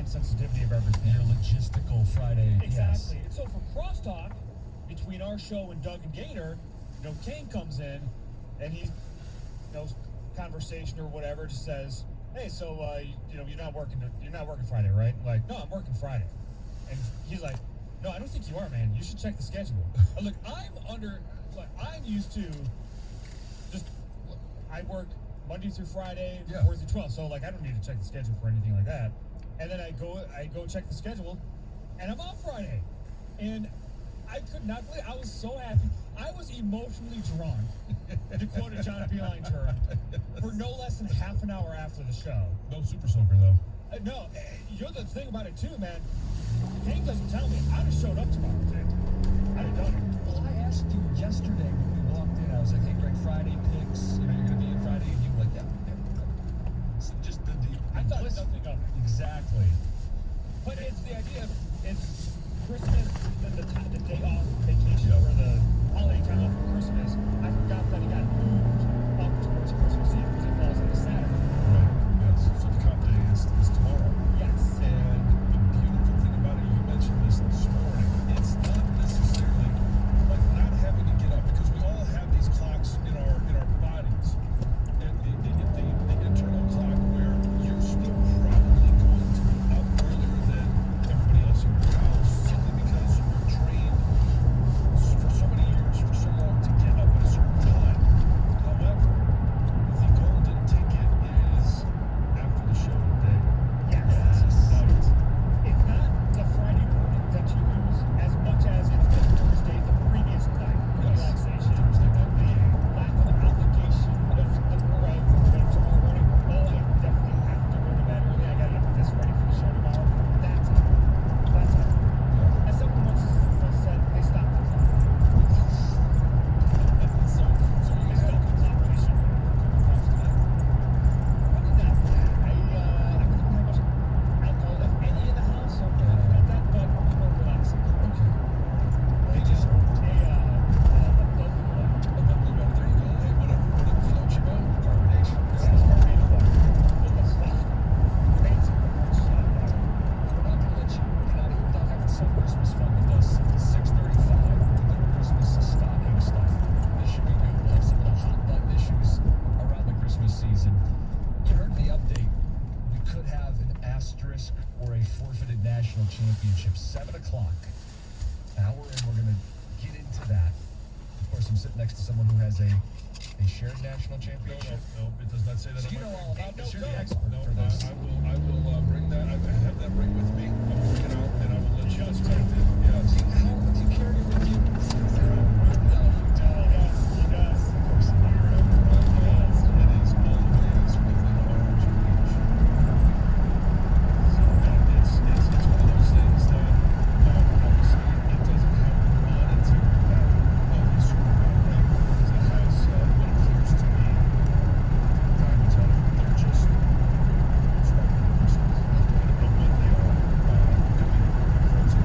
time sensitivity of everything. Your logistical Friday. Exactly. Yes. And so for crosstalk between our show and Doug and Gator, Kane comes in and he, conversation or whatever, just says, "Hey, so you're not working Friday, right?" I'm like, "No, I'm working Friday." And he's like, "No, I don't think you are, man. You should check the schedule." I'm like, I'm used to I work Monday through Friday, 4 through 12, so I don't need to check the schedule for anything like that. And then I go check the schedule, and I'm off Friday. And I could not believe I was so happy. I was emotionally drunk, to quote a John Beeline term, for no less than half an hour after the show. No super soaker, though. No, you're the thing about it, too, man. Kane doesn't tell me. I'd have showed up tomorrow, dude. I'd have done it. Well, I asked you yesterday when we walked in. I was like, "Hey, Greg, Friday picks. You're going to be in Friday," and you were like, "Yeah." So just the I thought nothing of it. Exactly. But it's the idea of it's Christmas, the day off vacation, or the holiday time off for Christmas. I forgot that it got moved up towards Christmas Eve because it falls on a Saturday. Right. Yes. So the comp day is tomorrow. Yes. And the beautiful thing about it, you mentioned this morning, it's not necessarily like not having to get up, because we all have these clocks in our bodies. And the internal clock where you're still probably going to be up earlier than everybody else in your house, simply because you were trained for so many years, for so long, to get up at a certain time. However, the golden ticket is after the show today. Yes. Night. It's not the Friday morning that you lose as much as it's the Thursday, the previous night. Yes. Relaxation. The lack of obligation of tomorrow morning. Oh, I definitely have to go to bed early. I gotta get this ready for the show tomorrow. That's it. As someone once said, they stopped the clock. So you They had stopped the clock when they should. clocks today. Probably not that. I didn't have much alcohol, if any, in the house, so not that, but more relaxing. Okay. They just a bubbly water. A bubbly water. There you go. Hey, whatever floats your boat. Carbonation. This is carbonated water. With a splash. Fancy French water. We're not going to let you get out of here without having some Christmas fun with us. 6:35, little Christmas stocking stuff. This should be good. We'll have some of the hot button issues around the Christmas season. You heard the update. We could have an asterisk or a forfeited national championship. 7 o'clock. Hour in, we're going to get into that. Of course, I'm sitting next to someone who has a shared national championship. No, it does not say that. So on you my know ring. all about this. You're the No, expert No, for this. I will bring that. I have that ring with me. I will bring it out and I will let you Just inspect it. Yes. Do you carry it with you? No, you don't. He does. Of course you do. It is always within arm's reach. So it's one of those things that obviously it doesn't have the monetary value of the Super Bowl ring, because it has what appears to be diamonds on it. They're just sparkling crystals. I don't know what they are. Could be frozen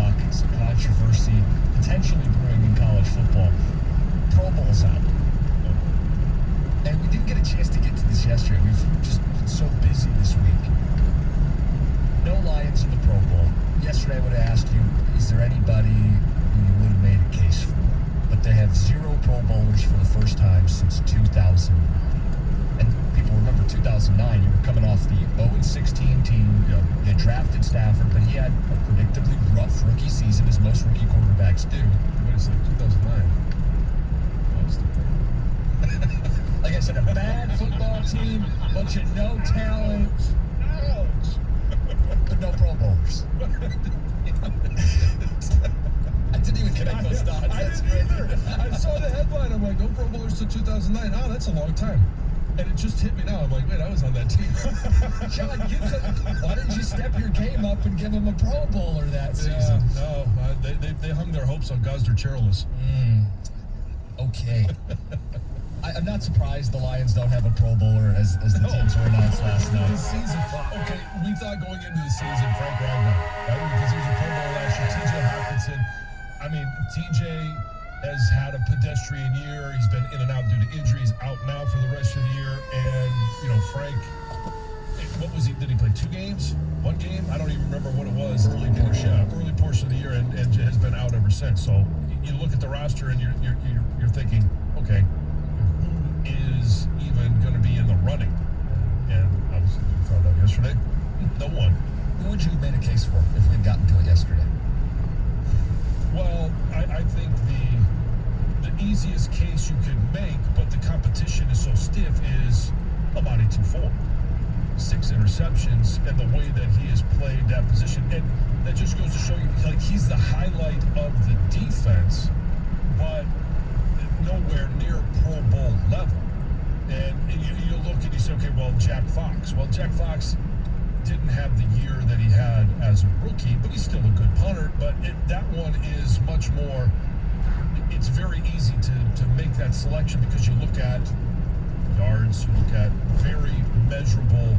talk, some controversy, potentially brewing in college football. Pro Bowl's out. And we didn't get a chance to get to this yesterday. We've just been so busy this week. No Lions in the Pro Bowl. Yesterday I would have asked you, is there anybody who you would have made a case for? But they have 0 Pro Bowlers for the first time since 2009. And people remember 2009, you were coming off the 0-16 team. You had drafted Stafford, but he had a predictably rough rookie season, as most rookie quarterbacks do. Wait a second, 2009. What was the Like I said, a bad football team, bunch of no talent, but no Pro Bowlers. I didn't even connect those dots. I That's didn't great. either. I saw the headline. I'm like, no Pro Bowlers to 2009. Oh, that's a long time. And it just hit me now. I'm like, wait, I was on that team. John, why didn't you step your game up and give him a Pro Bowler that season? No, they hung their hopes on Gosder Cherilus. Okay. I'm not surprised the Lions don't have a Pro Bowler as the teams were announced last night. This season, okay, we thought going into the season, Frank Ragnar, right? Because he was a Pro Bowler last year. TJ Hawkinson. I mean, TJ has had a pedestrian year. He's been in and out due to injuries, out now for the rest of the year. And, Frank, what was he? Did he play 2 games? 1 game? I don't even remember what it was. Early portion of the year, and has been out ever since. So you look at the roster and you're thinking, okay, who is even going to be in the running? And obviously we found out yesterday, no one. Who would you have made a case for if we had gotten to it yesterday? Well, I think the easiest case you could make, but the competition is so stiff, is Amani Tufo. 6 interceptions, and the way that he has played that position, and that just goes to show you, like, he's the highlight of the defense, but nowhere near Pro Bowl level. And you look and you say, okay, well, Jack Fox. Well, Jack Fox didn't have the year that he had as a rookie, but he's still a good punter. But that one is much more, it's very easy to make that selection because you look at yards, you look at very measurable,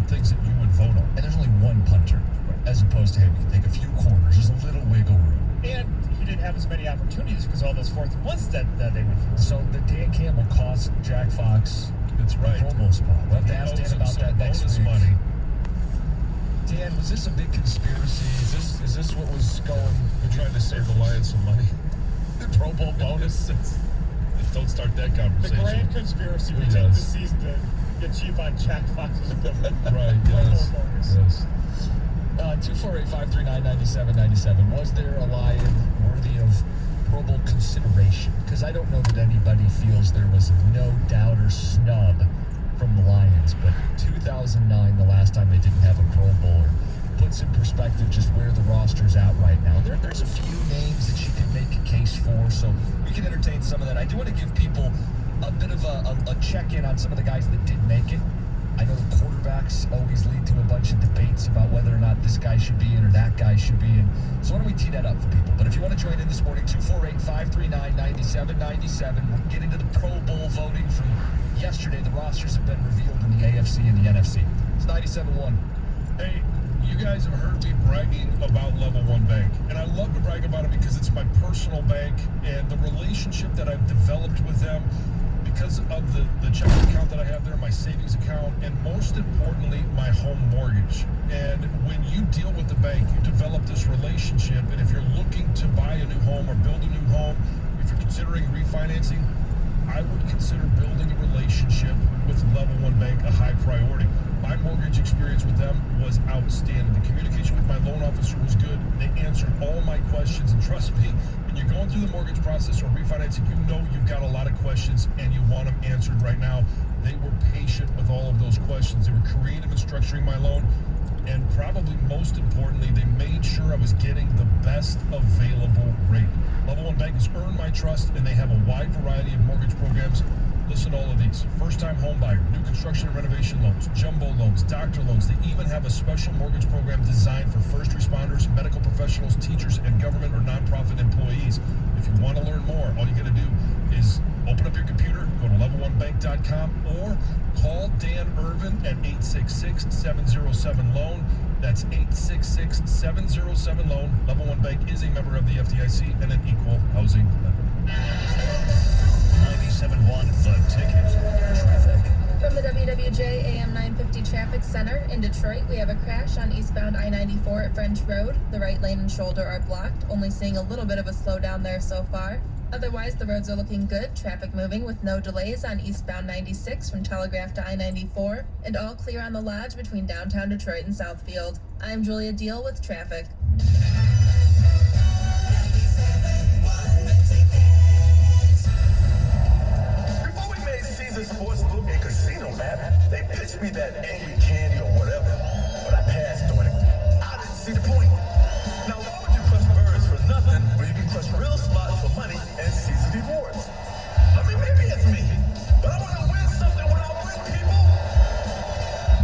things that you would vote on. And there's only one punter, as opposed to him. You can take a few corners. There's a little wiggle room. And he didn't have as many opportunities because all those 4th and 1s that they went for. So the Dan Campbell cost Jack Fox That's right. a Pro Bowl spot. We'll have to ask Dan about that next week. Money. Dan, was this a big conspiracy? Is this what was going? We're trying to save the Lions some money. The Pro Bowl bonus? Don't start that The conversation. grand conspiracy we Yes. took this season to get cheap on Jack Fox's equipment. Right, Pro Bowl yes. bonus. Yes. 248-539-9797. Was there a Lion worthy of Pro Bowl consideration? Because I don't know that anybody feels there was no doubt or snub from the Lions, but 2009, the last time they didn't have a Pro Bowler, puts in perspective just where the roster's at right now. There's a few names that you could make a case for, so we can entertain some of that. I do want to give people a bit of a check-in on some of the guys that did make it. I know the quarterbacks always lead to a bunch of debates about whether or not this guy should be in or that guy should be in. So why don't we tee that up for people? But if you want to join in this morning, 248-539-9797. We'll get into the Pro Bowl voting from yesterday. The rosters have been revealed in the AFC and the NFC. It's 97-1. Hey, you guys have heard me bragging about Level 1 Bank. And I love to brag about it because it's my personal bank and the relationship that I've developed with them because of the checking account that I have there, my savings account, and most importantly, my home mortgage. And when you deal with the bank, you develop this relationship. And if you're looking to buy a new home or build a new home, if you're considering refinancing, I would consider building a relationship with Level 1 Bank a high priority. My mortgage experience with them was outstanding. The communication with my loan officer was good. They answered all my questions. And trust me, when you're going through the mortgage process or refinancing, you know you've got a lot of questions and you want them answered right now. They were patient with all of those questions. They were creative in structuring my loan. And probably most importantly, they made sure I was getting the best available rate. Level 1 Bank has earned my trust, and they have a wide variety of mortgage programs. Listen to all of these. First-time home buyer, new construction and renovation loans, jumbo loans, doctor loans. They even have a special mortgage program designed for first responders, medical professionals, teachers, and government or nonprofit employees. If you want to learn more, all you got to do is open up your computer, go to level1bank.com, or call Dan Irvin at 866-707-LOAN. That's 866-707-LOAN. Level 1 Bank is a member of the FDIC and an equal housing lender. 97.1 The Ticket. Traffic. From the WWJ AM 950 Traffic Center in Detroit, we have a crash on eastbound I-94 at French Road. The right lane and shoulder are blocked, only seeing a little bit of a slowdown there so far. Otherwise, the roads are looking good, traffic moving with no delays on eastbound 96 from Telegraph to I-94, and all clear on the Lodge between downtown Detroit and Southfield. I'm Julia Deal with traffic. Before we made Caesar Sportsbook a casino map, they pitched me that angry candy or whatever, but I passed on it. I didn't see the point. Now, why would you crush birds for nothing when you can crush real slots for money and Caesar rewards? I mean, maybe it's me, but I want to win something when I win, people.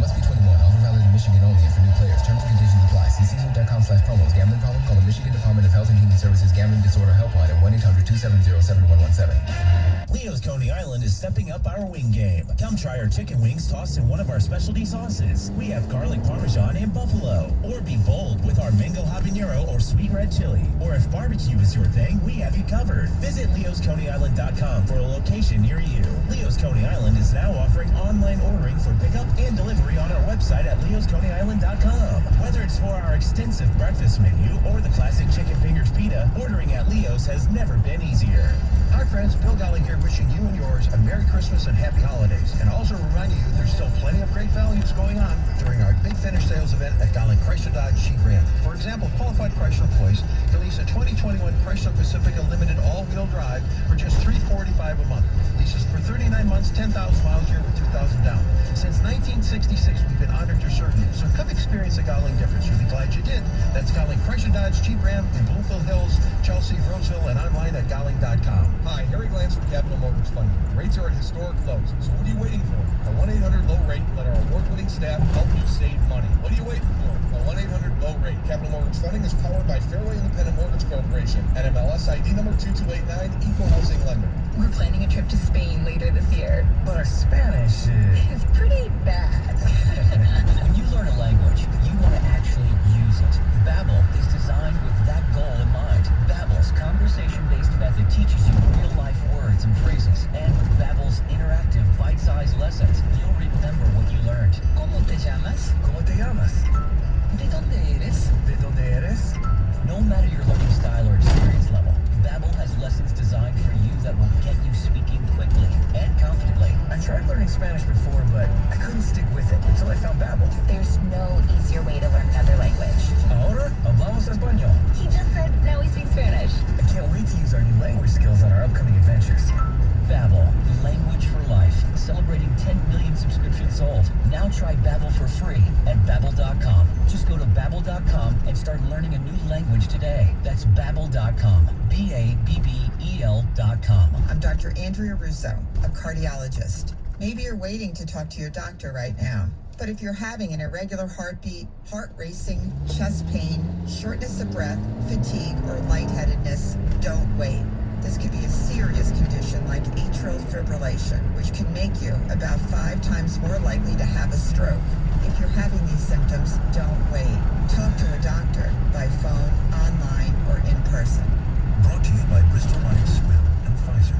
Must be 21. Offer valid in Michigan only and for new players. Terms and conditions apply. See Caesar.com/promos. Gambling problem? Call the Michigan Department of Health and Human Services Gambling Disorder Helpline at 1-800-270-7117. Leo's Coney Island is stepping up our wing game. Come try our chicken wings tossed in one of our specialty sauces. We have garlic parmesan and buffalo. Or be bold with our mango habanero or sweet red chili. Or if barbecue is your thing, we have you covered. Visit leosconeyisland.com for a location near you. Leo's Coney Island is now offering online ordering for pickup and delivery on our website at leosconeyisland.com. Whether it's for our extensive breakfast menu or the classic chicken fingers pita, ordering at Leo's has never been easier. Hi friends, Bill Golly here wishing you and yours a Merry Christmas and Happy Holidays. And also reminding you there's still plenty of great values going on during our Big Finish sales event at Golly Chrysler Dodge Jeep Ram. For example, qualified Chrysler employees can lease a 2021 Chrysler Pacifica Limited all-wheel drive for just $345 a month. Leases for 39 months, 10,000 miles a year with 2,000 down. Since 1966, we've been honored to serve you. So come experience the Golling difference. You'll be glad you did. That's Golling Chrysler Dodge Jeep Ram in Bloomfield Hills, Chelsea, Roseville, and online at Golling.com. Hi, Harry Glantz from Capital Mortgage Funding. Rates are at historic lows, so what are you waiting for? A 1-800-LOW-RATE. Let our award-winning staff help you save money. What are you waiting for? A 1-800-LOW-RATE. Capital Mortgage Funding is powered by Fairway Independent Mortgage Corporation. NMLS ID number 2289, Equal Housing Lender. We're planning a trip to Spain later this year. But our Spanish It's pretty bad. When you learn a language, you want to actually use it. Babbel is designed with that goal in mind. Babbel's conversation-based method teaches you real-life words and phrases. And with Babbel's interactive, bite-sized lessons, you'll remember what you learned. ¿Cómo te llamas? ¿Cómo te llamas? ¿De dónde eres? ¿De dónde eres? No matter your learning style or experience level, Babbel has lessons designed for you that will get you speaking quickly and confidently. I tried learning Spanish before, but I couldn't stick with it until I found Babbel. There's no easier way to learn another language. Ahora hablamos español. He just said now he speaks Spanish. I can't wait to use our new language skills on our upcoming adventures. Babbel, language for life. Celebrating 10 million subscriptions sold. Now try Babbel for free at Babbel.com. Just go to Babbel.com and start learning a new language today. That's Babbel.com. Babbel.com. I'm Dr. Andrea Russo, a cardiologist. Maybe you're waiting to talk to your doctor right now. But if you're having an irregular heartbeat, heart racing, chest pain, shortness of breath, fatigue, or lightheadedness, don't wait. This could be a serious condition like atrial fibrillation, which can make you about 5 times more likely to have a stroke. If you're having these symptoms, don't wait. Talk to a doctor by phone, online, or in person. Brought to you by Bristol Myers Squibb and Pfizer.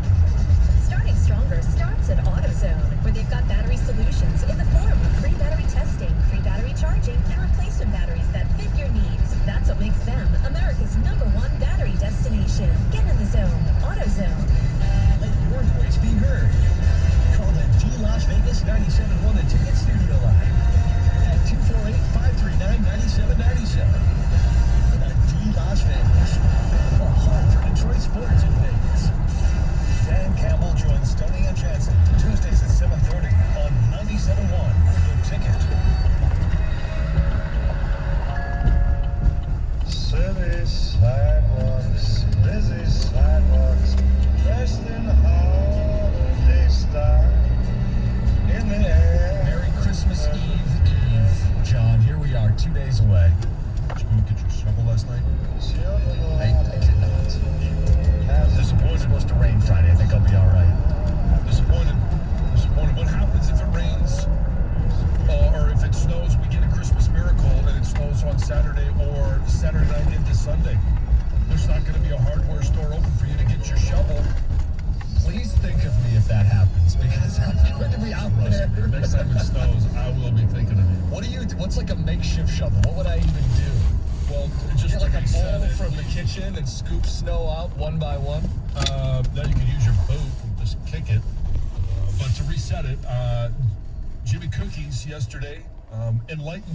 Starting stronger starts at AutoZone, where they've got battery solutions in the form of free battery testing, free battery charging, and replacement batteries that fit your needs. That's what makes them America's #1 battery destination. Get in the zone. AutoZone. Let your voice be heard. Call the G Las Vegas 97.1 The Ticket studio line at 248-539-9797. The G Las Vegas, the home for Detroit sports in Vegas. Dan Campbell joins Stoney and Jansen Tuesdays at 7:30 on 97.1 The Ticket. City sidewalks, busy sidewalks, dressed in holiday style. In the air. Merry Christmas Eve, John. Here we are, 2 days away. Did you go get your shovel last night? I did not. Disappointed. It's supposed to rain Friday. I think I'll be all right. Disappointed. What happens if it rains or if it snows? We get a Christmas miracle and it snows The next time it snows, I will be thinking of you. What's like a makeshift shovel? What would I even do? Well, just Get like a reset bowl it. from the kitchen and scoop snow out one by one? Then you can use your boot and just kick it. But to reset it, Jimmy Cookies yesterday enlightened us.